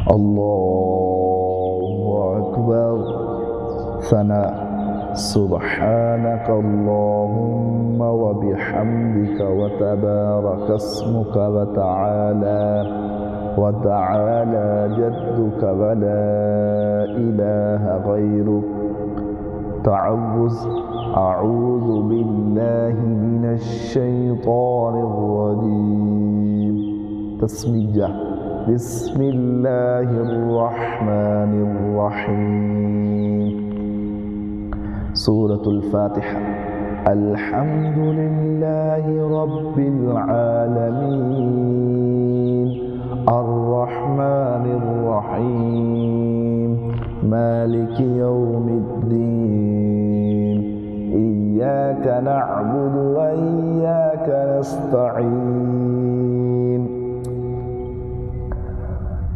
Allahu Akbar. Sana. Subhanaka Allahumma wa bihamdika wa tabaraka ismuka wa ta'ala jadduka wa la ilaha ghairuk. Ta'awuz. A'udzu billahi minasy syaithanir rajim. Tasmiyah. Bismillahirrahmanirrahim. Suratul Fatihah. Alhamdulillahi Rabbil Alamin. Ar-Rahmanir Rahim. Maliki Yawmiddin. Iyyaka na'budu wa iyyaka nasta'in.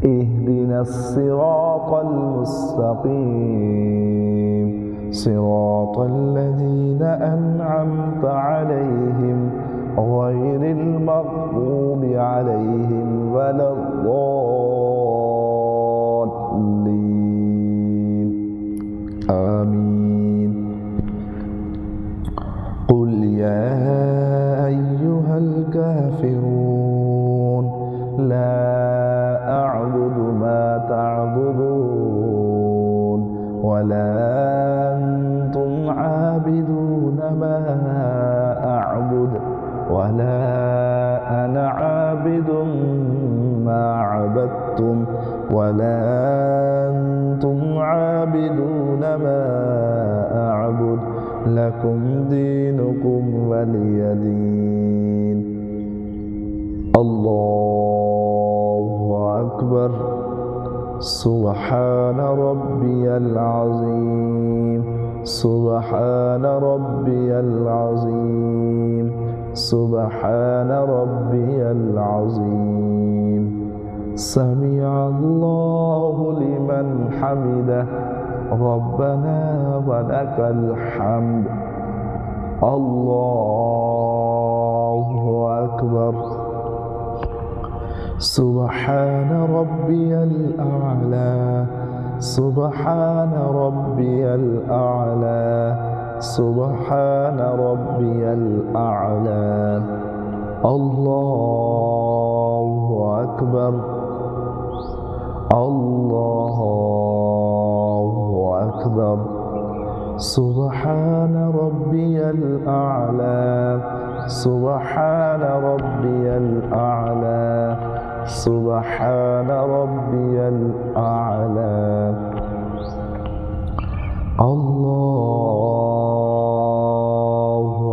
Ihdinas siratal mustaqim. Siratal ladzina an'amta 'alaihim ghairil maghdubi 'alaihim waladdallin. Amin. Qul ya ayyuhal kafirun la a'budu ma ta'budun wa la antum 'abiduna ma a'budu wa la ana 'abidun ma 'abadtum wa la antum 'abiduna ma a'budu lakum dinukum waliyadin. Allahu Akbar. Subhana rabbiyal azim. Subhana rabbiyal azim. Subhana rabbiyal azim. Sami'allahu liman hamidah. Rabbana wa lakal hamd. Allahu Akbar. Subhana rabbiyal a'la. Subhana rabbiyal a'la. Subhana rabbiyal a'la. Allahu Akbar. Allahu Akbar. Subhana rabbiyal a'la. Subhana rabbiyal a'la. Subhana rabbiyal a'la. Allahu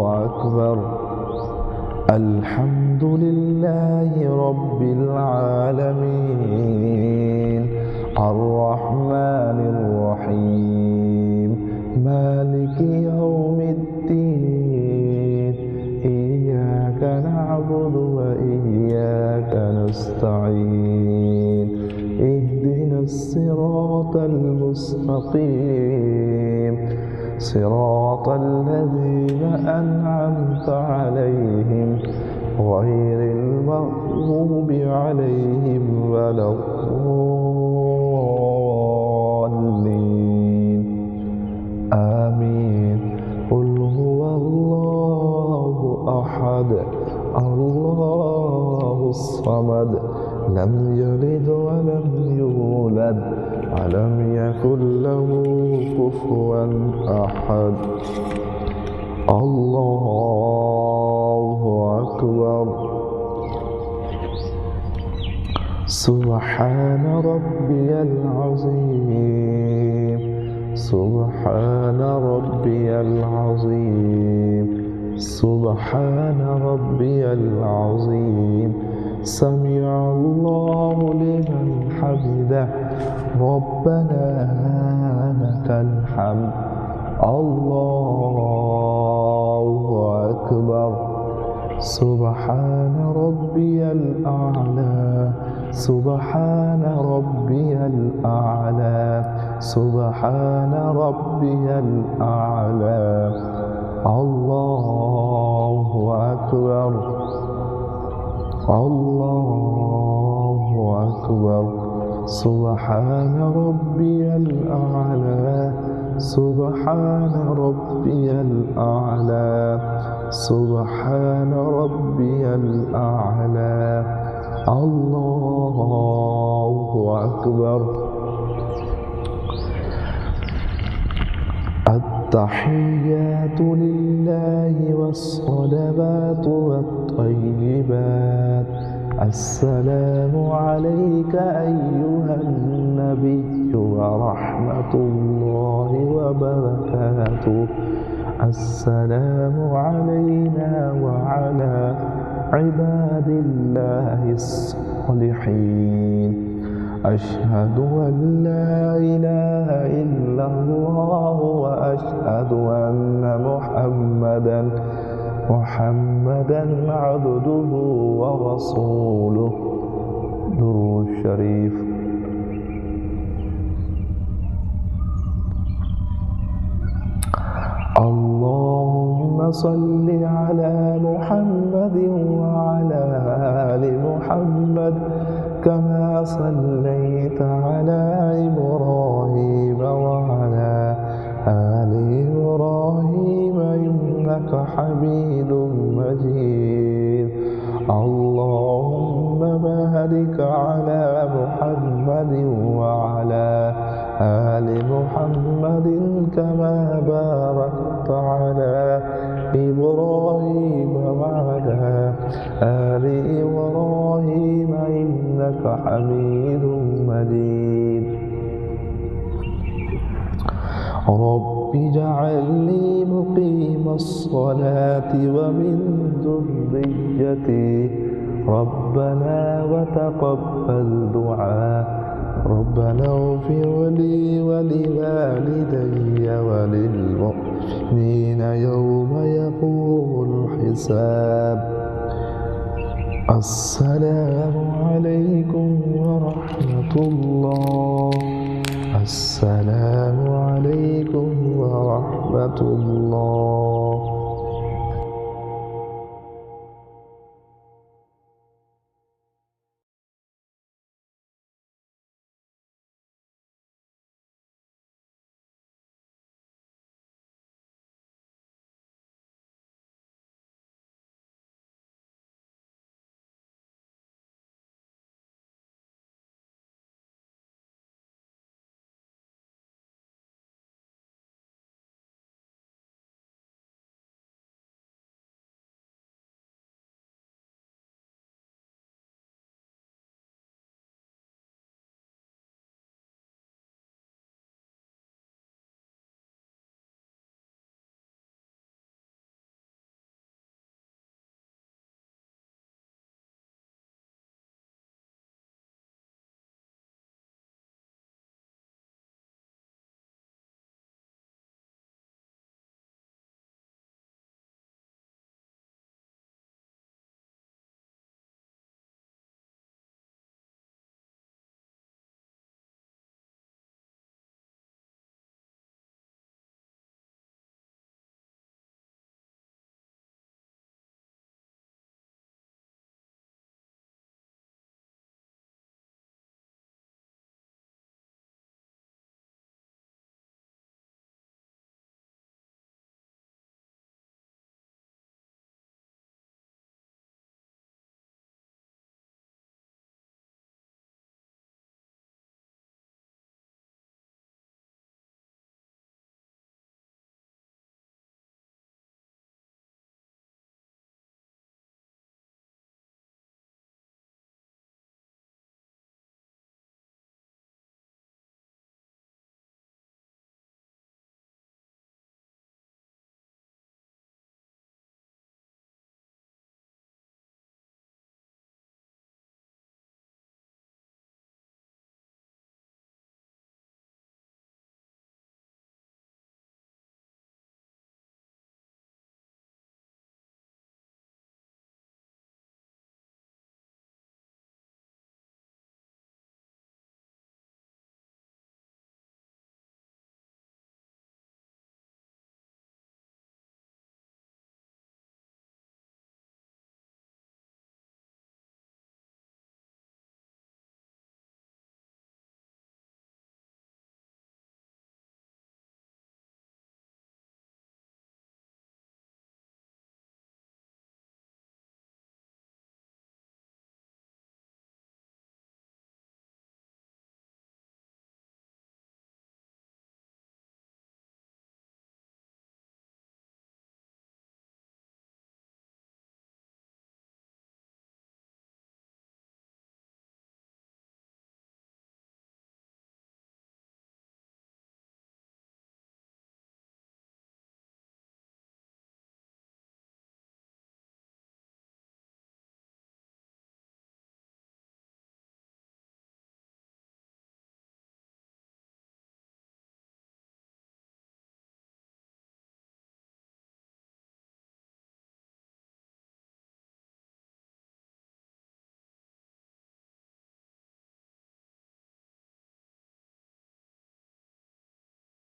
Akbar. Alhamdulillahi Rabbil Alamin. Ar-Rahmanir Rahim. Maliki Yawmiddin. Iyyaka na'budu wa iyyaka nasta'in. Ihdinas siratal mustaqim. Siratal ladzina an'amta 'alaihim ghairil maghdubi 'alaihim waladdallin. Amin. Qul huwallahu ahad. Allahus samad. Lam yalid wa lam yulad. Alam yakul lahu kufuwan ahad. Allahu Akbar. Subhana rabbiyal azim. Subhana rabbiyal azim. Subhana rabbiyal azim. Sami'allahu liman hamidah. Rabbana lakal hamd. Allahu Akbar. Subhana rabbiyal a'la. Subhana rabbiyal a'la. Subhana rabbiyal a'la. Allahu Akbar. Allahu Akbar. سبحان ربي الأعلى سبحان ربي الأعلى سبحان ربي الأعلى الله أكبر. التحيات لله والصلوات والطيبات. السلام عليك أيها النبي ورحمة الله وبركاته. السلام علينا وعلى عباد الله الصالحين. أشهد أن لا إله إلا الله وأشهد أن محمدا عبده ورسوله. درود الشريف. اللهم صل على محمد وعلى آل محمد كما صليت على إبراهيم وعلى آل إبراهيم إنك حميد مجيد. اللهم بارك على محمد وعلى آل محمد كما باركت على إبراهيم وعلى آل إبراهيم إنك حميد مجيد. رب اجعلني مقيم الصلاة ومن ذريتي ربنا وتقبل دعاء. ربنا اغفر لي ولوالدي وللمؤمنين يوم يقوم الحساب. السلام عليكم ورحمة الله. السلام عليكم ورحمة الله.